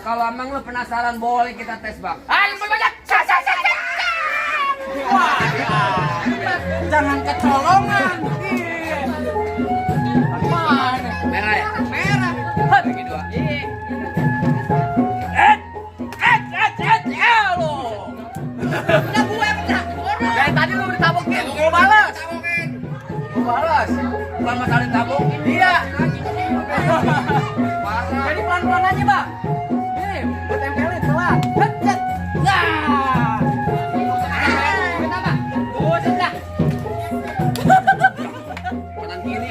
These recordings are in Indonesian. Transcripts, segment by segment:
kalau emang lu penasaran boleh kita tes bang. Ayo banyak. Jangan kecolongan. Mana? Merah ya? Merah. Bagi dua. Lo. Udah gue pecah. Dari tadi lu ditabokin, gue balas. Gue balas. Bukan masalah ditabok. Iya. Parah. Jadi pelan-pelan aja, Bang. Nih, gue tempelin pelan. Cet. Nah. Kenapa? Buset dah. Kanan kiri.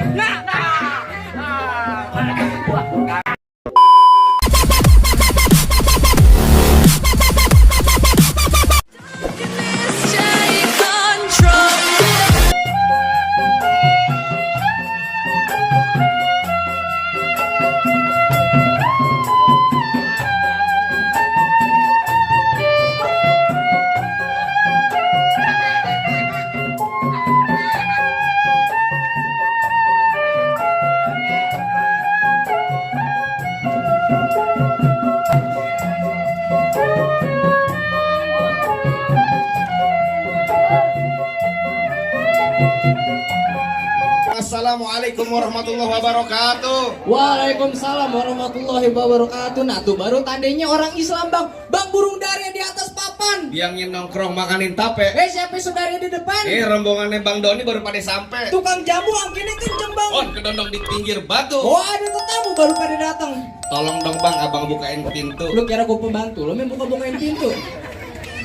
Assalamualaikum warahmatullahi wabarakatuh. Waalaikumsalam warahmatullahi wabarakatuh. Nah tuh baru tandanya orang Islam, Bang. Bang burung dari di atas papan. Yang nongkrong makanin tape. Siapa saudara di depan? Rombongannya Bang Doni baru pada sampai. Tukang jamu angkinnya kenceng, Bang. On kedondong di pinggir batu. Oh, ada tetamu baru pada datang. Tolong dong Bang, abang bukain pintu. Lu kira gue pembantu, lu main buka-bukain pintu.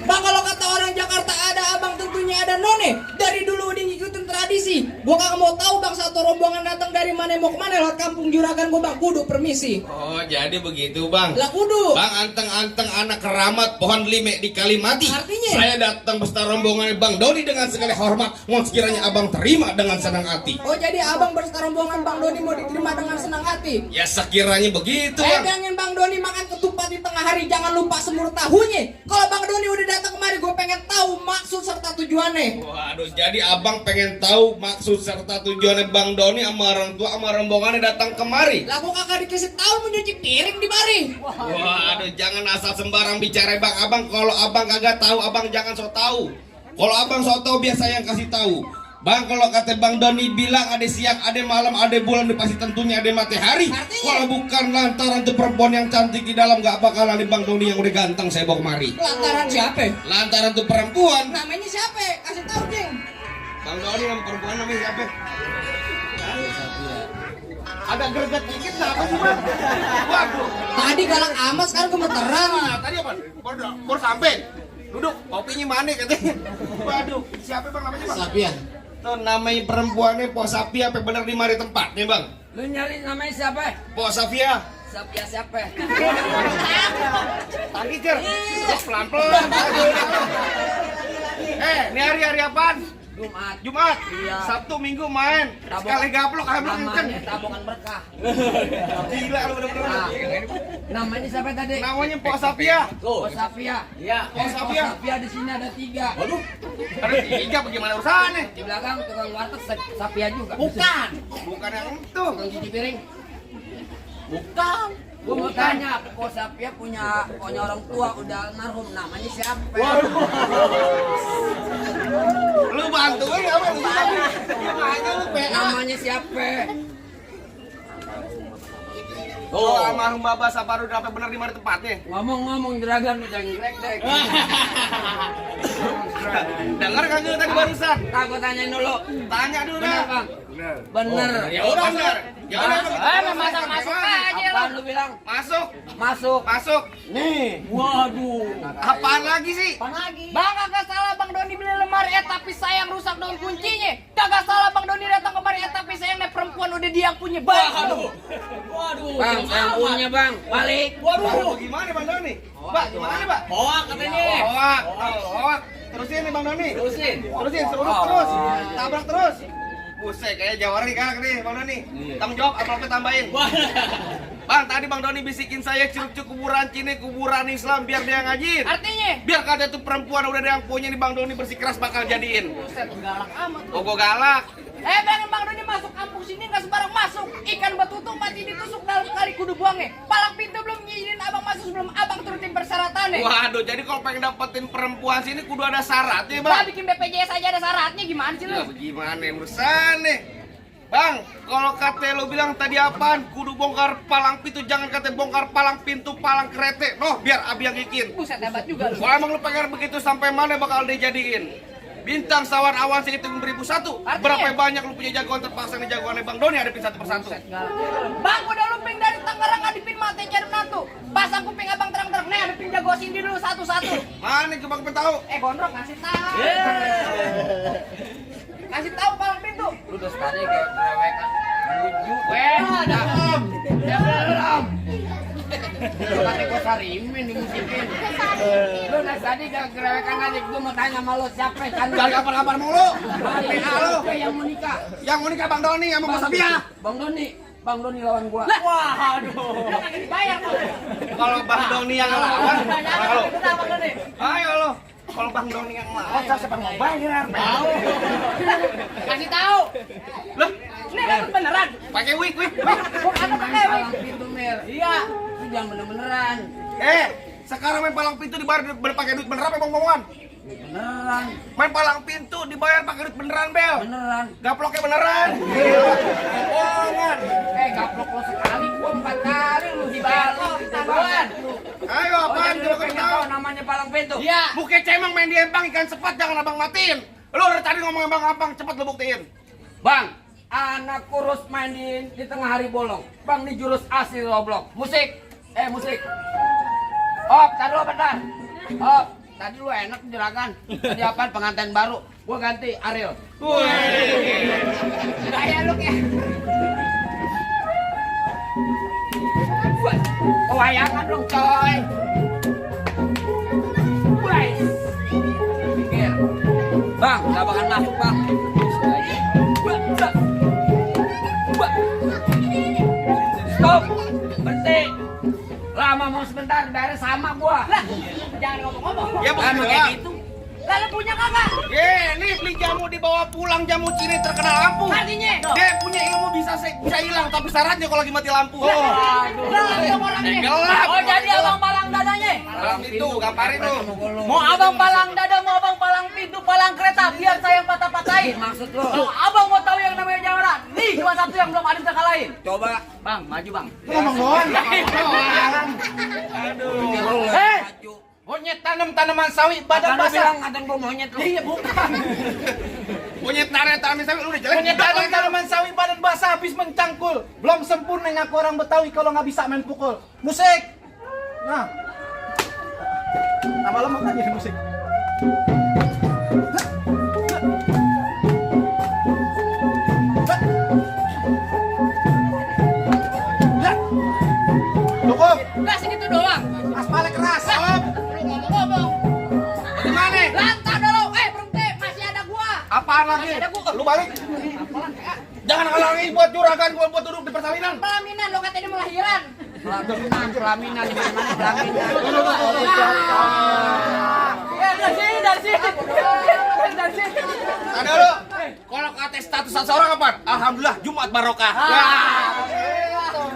Bang, kalau kata orang Jakarta ada abang tentunya ada none. Dari dulu udah ngikutin tradisi. Gua kagak mau tahu bang satu rombongan datang dari mana mau kemana lewat kampung juragan gua bang. Kudu permisi. Oh jadi begitu Bang. Lah kudu. Bang anteng-anteng anak keramat pohon lime di Kalimati. Artinya? Saya datang beserta rombongan Bang Doni dengan segala hormat. Mohon sekiranya abang terima dengan senang hati. Oh jadi abang beserta rombongan Bang Doni mau diterima dengan senang hati. Ya sekiranya begitu Bang. Pengen Bang Doni makan ketupat di tengah hari, jangan lupa semur tahunya. Kalau Bang Doni udah datang kemari, gue pengen tahu maksud serta tujuannya. Waduh, jadi abang pengen tahu maksud serta tujuannya Bang Doni sama orang tua sama rombongannya datang kemari. Lah gue kagak dikasih tahu mau nyuci piring di mari. Waduh, jangan asal sembarang bicara Bang. Abang kalau abang kagak tahu, abang jangan sok tahu. Kalau abang sok tahu biar saya yang kasih tahu. Bang, kalau kata Bang Doni bilang ada siang, ada malam, ada bulan, pasti tentunya ada matahari. Artinya? Kalau bukan lantaran tuh perempuan yang cantik di dalam, gak bakalan ada Bang Doni yang udah ganteng saya bawa kemari. Lantaran siapa? Lantaran tuh perempuan. Namanya siapa? Kasih tahu Jeng. Bang Doni nama perempuan namanya siapa? Agak greget dikit nah apa sih Bang? Waduh. Tadi galak amat, sekarang gemeteran. Tadi apa? Baru sampai. Duduk, kopinya mana katanya? Waduh, siapa Bang namanya Bang? Sapian. Tuh namanya perempuannya Po Sapia apa bener di mari tempatnya Bang? Lu nyari namanya siapa? Po Sapia. Sapia siapa? Tadi Cer. Pelan-pelan. Ini hari apaan? Jumat. Iya. Sabtu Minggu main. Sekali gaplok hamil kenceng. Namanya tabungan berkah. Gila lu bener-bener. Nah, namanya siapa tadi? Namanya Po Sapia. Oh Sapia. Iya. Oh Sapia di sini ada 3. Waduh. Ada 3 bagaimana urusannya? Di belakang tukang warteg Sapia juga. Bukan. Bukan yang itu. Tukang cuci piring. Bukan. Gua mau tanya, Po Sapia punya orang tua udah almarhum, namanya siapa? Lu bantuin apa lu? Gimana lu PA? Namanya siapa? Oh, almarhum Baba Saparud apa bener di mana tempatnya? Ngomong-ngomong juragan udah ngegrek-grek. Dengar kan lu tadi barusan? Aku tanyain dulu. Tanya dulu Bener, dah. Bang? Bener. Ya udah bener. Ya udah Masuk aja lu. Apaan lu bilang? Masuk. Masuk. Masuk. Nih. Waduh. Apaan lagi sih? Apa lagi? Bang, kagak salah Bang Doni beli lemari tapi saya yang rusak daun kuncinya. Kagak salah Bang Doni datang kemari tapi saya yang perempuan udah dia yang punya. Waduh. Bang, saya punya bang. Balik. Waduh, gimana Bang Doni? Mbak, gimana Mbak? Hoak katanya. Hoak. Hoak. Terusin nih Bang Doni. Terusin. Terusin, seruduk terus. Tabrak terus. Buset, kayak jawari kan nih Bang Doni. Tanggung jawab, apa tambahin. Bang, tadi Bang Doni bisikin saya curug kuburan Cine, kuburan Islam biar dia ngajiin. Artinya? Biar kata tuh perempuan udah ada yang punya nih Bang Doni bersikeras bakal jadiin. Buset, galak amat. Oh, gua galak. Pengen Bang Doni masuk kampung sini nggak sembarang masuk. Ikan betutu mati ditusuk dalam kali kudu buangnya. Palang pintu belum ngizinin abang masuk sebelum abang turutin persyaratannya. Waduh, jadi kalau pengen dapetin perempuan sini kudu ada syaratnya, Lah Bang. bikin BPJS aja ada syaratnya gimana sih Ya lu? bagaimana urusan nih? Bang, kalau kata lo bilang tadi apaan? Kudu bongkar palang pintu, jangan kata bongkar palang pintu, palang kerete. Noh, biar abi yang bikin. Buset hebat juga lu. Kalau emang lu pengen begitu sampai mana bakal dijadiin? Bintang sawan awan sehitung 1001. Artinya? Berapa banyak lu punya jagoan terpaksa nih jagoannya Bang Doni hadapin satu persatu. Bang udah lumping dari Tangerang ngadipin mati cari menantu. Pasang kuping abang terang-terang. Nih hadipin jago Cindy dulu satu-satu. Mana coba kita tahu? Gondrong kasih tahu. Kasih tahu palang pintu. Lu udah tadi kayak kerewekan menuju. Dalam. Dalam. Lu kata gua sarimin dimusikin. Lu udah tadi gak kerewekan aja. Gua mau tanya sama lu siapa kan? Gak kabar-kabar mulu. Halo, yang mau nikah. Yang mau nikah Bang Doni sama Mas Abia. Bang Doni lawan gua. Wah, aduh. Jangan dibayar kau. Kalau Bang Doni yang lawan, halo. Kenapa Doni? Ayo lo. Kalau Bang Doni yang lawan, siapa mau bayar? Kasih tahu. Lah, Ini dapat beneran. pakai wig. Bukan pakai wig. Palang pintu Mir. Iya. Itu jangan bener-beneran. Sekarang main palang pintu dibayar pakai duit beneran apa bohong-bohongan? Beneran. Main palang pintu dibayar pakai duit beneran, Bel. Beneran. Gaploknya beneran. Bohongan. Gaplok lo sekali, gua 4 kali lu dibalik. Taruhan. Ayo apaan coba kasih tahu. Namanya palang pintu. Iya. Muka cemang main di empang ikan sepat jangan abang matiin. Lu dari tadi ngomong abang cepet lu buktiin. Bang, anak kurus main di tengah hari bolong. Bang di jurus asli Roblox. Musik. Musik. Op, tadi lu bentar. Op, tadi lu enak jeragan. Tadi apaan pengantin baru? Gua ganti Ariel. Gaya lu ya. Kewayangan dong coy. Wais. Pikir. Bang, gak bakal masuk bang. Stop. Berhenti. Lama mau sebentar, beres sama gua. Lah, jangan ngomong-ngomong. Ya bukan Emang kayak gitu. Lalu punya kakak. Nih beli jamu dibawa pulang jamu ciri terkenal lampu. Artinya? Dia punya ilmu bisa hilang tapi syaratnya kalau lagi mati lampu. Gelap dong orangnya. Gelap. Oh jadi abang palang dadanya. Palang pintu, gamparin lu. Mau abang palang dada, mau abang palang pintu, palang kereta, biar saya yang patah-patahin. Maksud lu? Kalau abang mau tahu yang namanya jawara, nih cuma satu yang belum ada yang kalahin. Coba, bang, maju bang. Ngomong doang. Maju. Monyet tanam tanaman sawi badan Kan lu bilang basah. ngatain gua monyet lu. Iya bukan. Punya tanaman sawi lu udah jelek. Monyet tanam tanaman sawi badan basah habis mencangkul. Belum sempurna ngaku orang Betawi kalau nggak bisa main pukul. Musik. Nah. Lama-lama kan jadi musik. Cukup. Udah segitu doang. Aspalnya keras. Lu ngomong-ngomong. Gimana? Lantar dulu, berhenti, masih ada gua. Apaan lagi? Masih ada gua. Lu balik. Jangan halangi buat juragan gua buat duduk di persalinan. Pelaminan, lo katanya mau lahiran. Pelaminan, di mana pelaminan? Dari sini, dari sini. Dari sini. Ada lu. Kalau kata status seseorang apa? Alhamdulillah Jumat barokah.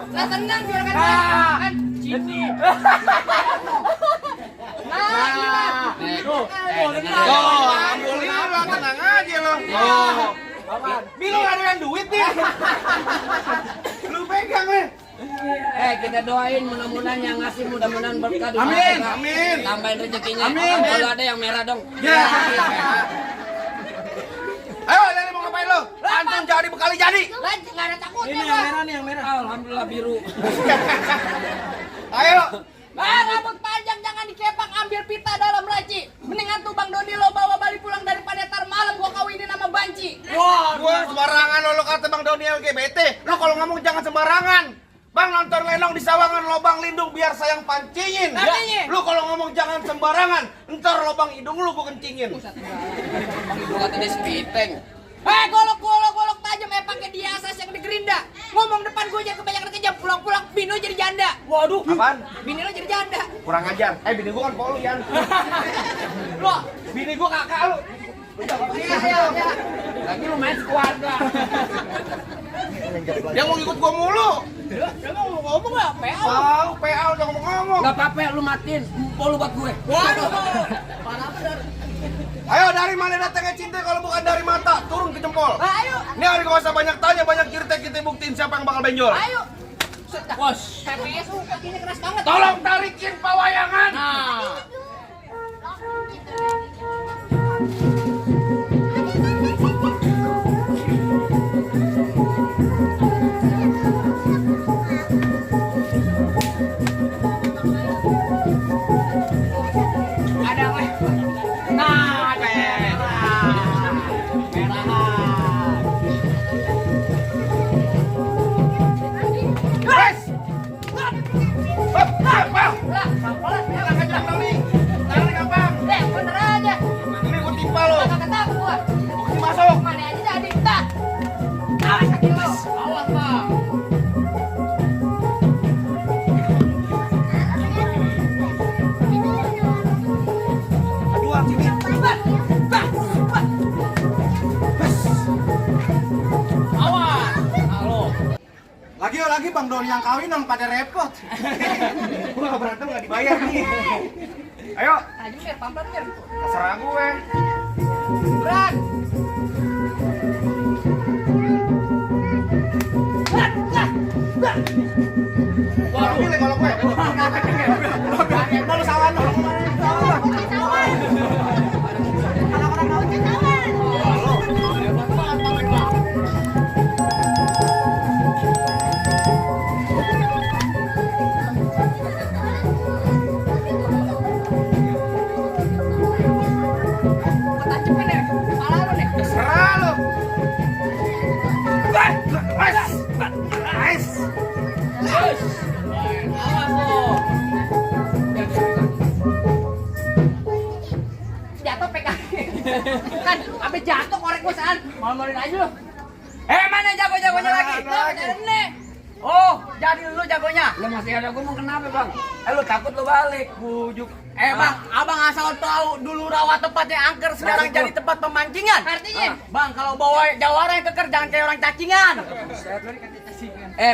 Lah tenang biar kan. Sini. Alhamdulillah lu tenang aja lu. Bilang ada yang duit nih. Lu pegang nih. Kita doain mudah-mudahan yang ngasih mudah-mudahan berkah di Amin, rumah. amin. Tambahin rezekinya. Amin. Kalau ada yang merah dong. Ya. Ayo, Lele mau ngapain lu? Antum jadi bekali jadi. Lanjut, nggak ada takutnya Ini gua. yang merah nih yang merah. Alhamdulillah biru. Ayo. Rambut panjang jangan dikepak, ambil pita dalam laci. Mendingan tuh Bang Doni lo bawa balik pulang daripada tar malam gua kawinin sama Banci. Wah, gua sembarangan lo kata Bang Doni LGBT. Lo kalau ngomong jangan sembarangan. Bang nonton lenong di sawangan lobang lindung biar sayang pancingin. Artinya? Lu kalau ngomong jangan sembarangan, entar lobang hidung lu gua kencingin. Itu kata dia spiteng. Golok tajam pakai dia asas yang digerinda. Ngomong depan gue jangan kebanyakan kejam, pulang-pulang bini lo jadi janda. Waduh. Apaan? Bini lo jadi janda. Kurang ajar. Bini gua kan polu Yan. Lo, Bini gua kakak lu. Lagi lu main keluarga. Dia mau ikut gua mulu. Dia mau ngomong nggak? PA. Tahu PA udah ngomong. Gak apa-apa, lu matiin empol lu buat gue. Waduh. Mana benar? Ayo dari mana datangnya cinta kalau bukan dari mata? Turun ke jempol. Ayo. Ini hari gak usah banyak tanya, banyak cerita, kita buktiin siapa yang bakal benjol. Ayo. Bos, TPS kakinya keras banget. tolong tarikin pawayangan. Nah. Ada weh. Nah, merah. Merahan. Wes! Hop, hop, hop. Lah, pelan-pelan. Jangan kencang kali. Tarik gampang. Bener aja. Ini gua timpa lo. Kagak takut gua. Mesti masuk. Mana aja jadi tak. Awas kaki lo. Awas, Bang. Dua sini. Awas. Halo. Lagi Bang Doni yang kawin yang pada repot. Gua gak berantem gak dibayar nih. Ayo, Ayo, Mir, pelan-pelan, Mir. terserah gue. Berat. Gua pilih kalau gue. Lu sawan lo. Tancapin ya, kepala lu nih. Terserah lo. Awas lo. Jatuh pegangin. Kan, abis jatuh korek gua saan. Malu-maluin aja lu. Mana jago-jagonya lagi? Nih. Oh, jadi lu jagonya. Lu masih ada ngomong kenapa, Bang? Lu takut lu balik. Bujuk. Bang, abang asal tahu dulu rawa tempatnya angker sekarang jadi tempat pemancingan. Artinya, bang kalau bawa jawara yang keker jangan kayak orang cacingan.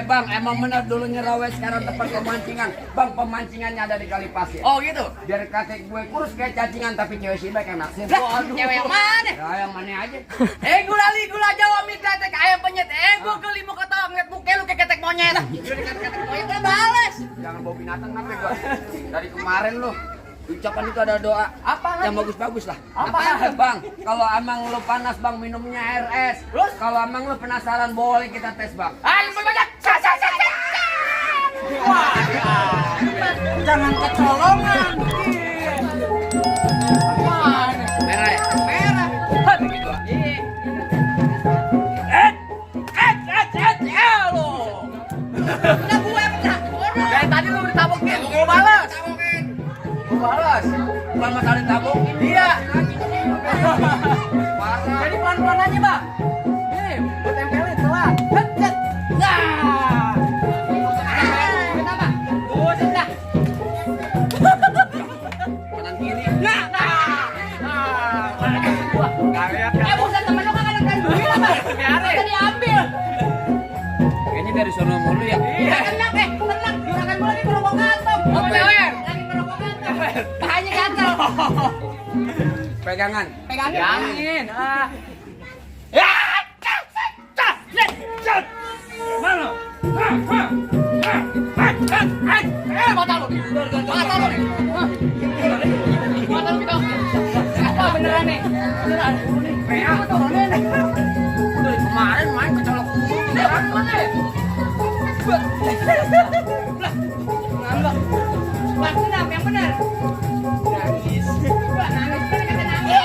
Bang, emang benar dulunya rawa sekarang tempat pemancingan. Bang, pemancingannya ada di kali pasir. Oh gitu. Biar kakek gue kurus kayak cacingan tapi cewek sih baik yang naksir. Lah, cewek yang mana? Ya, yang mana aja. Gula Jawa mie ketek ayam penyet. Gua geli mau kata ngeliat muka lu kayak ketek monyet. Udah dikata-kata monyet udah bales. Jangan bawa binatang namanya gua. Dari kemarin lu ucapan itu ada doa Apa yang lagi? bagus-bagus lah. Apa? Bang? Kalau emang lu panas bang minumnya air es. Terus? Kalau emang lu penasaran boleh kita tes bang. Ayo banyak. Jangan kecolongan. Merah ya? Merah. Begitu. Lo. Udah gue yang pecah. Dari tadi lu ditabokin, gua balas. Gua balas. Bukan masalah ditabung. Iya. Parah. Jadi pelan-pelan aja, Bang. Nih, gua tempelin telat. Cet. Nah. Kenapa? Buset dah. Kanan kiri. Nah. Gua. Buset temen lu kan ada kan duit apa? Biarin. Tadi diambil. Kayaknya dari sono mulu ya. Iya. Tenang, juragan gua lagi ngerokok kantong. Oh, lewer. Lagi ngerokok kantong. Pahanya gatel. Pegangan. Pegangin. Mana? Mata lu nih. Mata lu nih. Mata lu gitu. Apa beneran nih? Beneran. Mata lu nih. Dari kemarin main kecolok mulu. Beneran mana? Ngambek. Nangis yang bener. Nangis. Nangis. Kata nangis.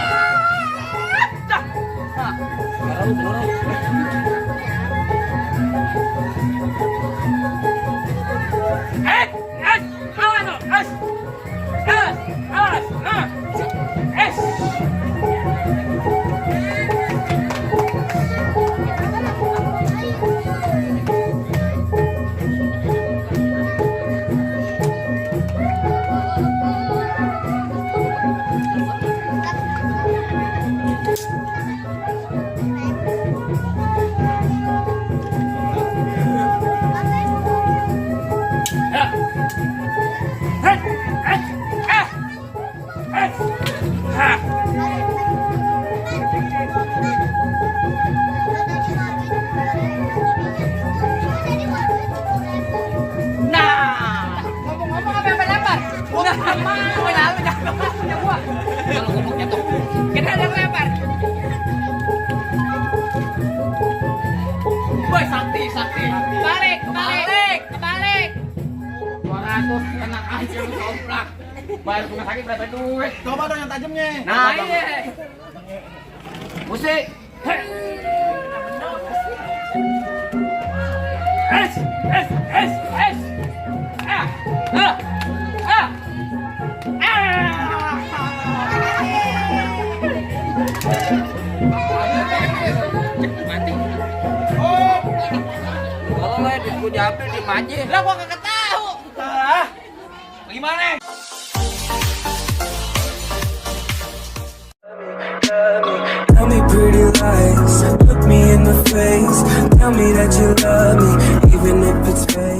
Gue lalu jago punya gua. Kalau gobloknya tuh. Kita ada yang lempar. Boy, sakti. Balik. 200 enak aja lu soplak. Bayar rumah sakit berapa duit? Coba dong yang tajamnya. Nah, iya. Musik. Es. Mati. Kalau lo di gua jampe di maji. Lah gua kagak tahu. Gimana? Tell me pretty lies, look me in the face. Tell me that you love me, even if it's fake.